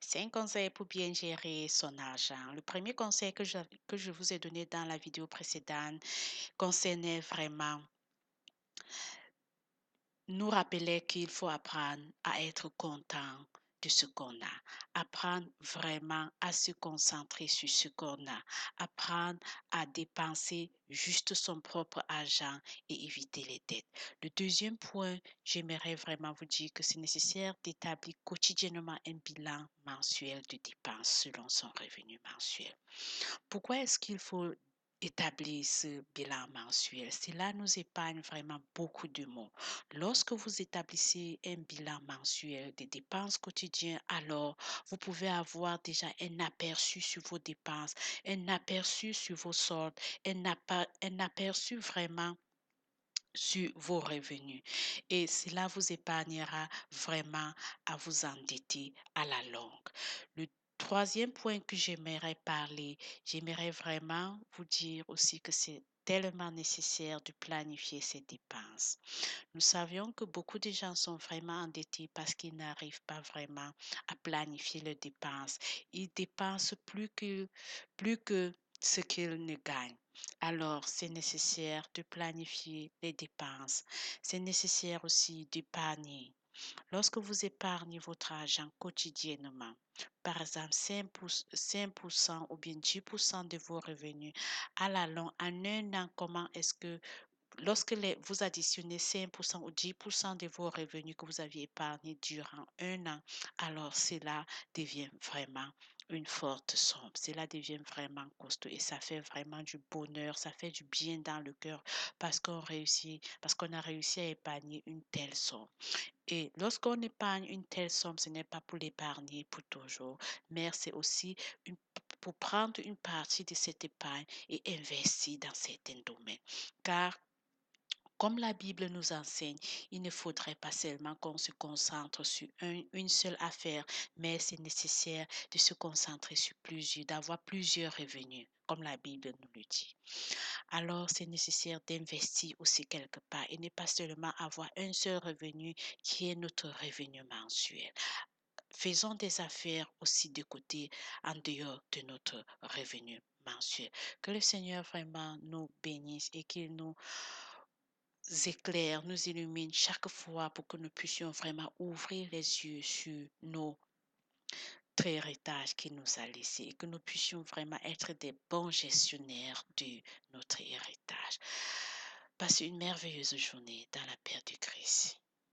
5 conseils pour bien gérer son argent. Le premier conseil que je vous ai donné dans la vidéo précédente concernait vraiment nous rappeler qu'il faut apprendre à être content de ce qu'on a, apprendre vraiment à se concentrer sur ce qu'on a, apprendre à dépenser juste son propre argent et éviter les dettes. Le deuxième point, j'aimerais vraiment vous dire que c'est nécessaire d'établir quotidiennement un bilan mensuel de dépenses selon son revenu mensuel. Pourquoi est-ce qu'il faut établir ce bilan mensuel? Cela nous épargne vraiment beaucoup de mots. Lorsque vous établissez un bilan mensuel des dépenses quotidiennes, alors vous pouvez avoir déjà un aperçu sur vos dépenses, un aperçu sur vos soldes, un aperçu vraiment sur vos revenus. Et cela vous épargnera vraiment à vous endetter à la longue. Le troisième point que j'aimerais parler, j'aimerais vraiment vous dire aussi que c'est tellement nécessaire de planifier ses dépenses. Nous savions que beaucoup de gens sont vraiment endettés parce qu'ils n'arrivent pas vraiment à planifier leurs dépenses. Ils dépensent plus que ce qu'ils ne gagnent. Alors, c'est nécessaire de planifier les dépenses. C'est nécessaire aussi d'épargner. Lorsque vous épargnez votre argent quotidiennement, par exemple 5% ou bien 10% de vos revenus, à la longue, en un an, comment est-ce que lorsque vous additionnez 5% ou 10% de vos revenus que vous aviez épargnés durant un an, alors cela devient vraiment une forte somme. Cela devient vraiment costaud et ça fait vraiment du bonheur, ça fait du bien dans le cœur parce qu'on a réussi à épargner une telle somme. Et lorsqu'on épargne une telle somme, ce n'est pas pour l'épargner pour toujours, mais c'est aussi une- pour prendre une partie de cette épargne et investir dans certains domaines. Car comme la Bible nous enseigne, il ne faudrait pas seulement qu'on se concentre sur une seule affaire, mais c'est nécessaire de se concentrer sur plusieurs, d'avoir plusieurs revenus, comme la Bible nous le dit. Alors, c'est nécessaire d'investir aussi quelque part et ne pas seulement avoir un seul revenu qui est notre revenu mensuel. Faisons des affaires aussi de côté en dehors de notre revenu mensuel. Que le Seigneur vraiment nous bénisse et qu'il nous éclaire, nous illumine chaque fois pour que nous puissions vraiment ouvrir les yeux sur notre héritage qu'il nous a laissé et que nous puissions vraiment être des bons gestionnaires de notre héritage. Passez une merveilleuse journée dans la paix du Christ.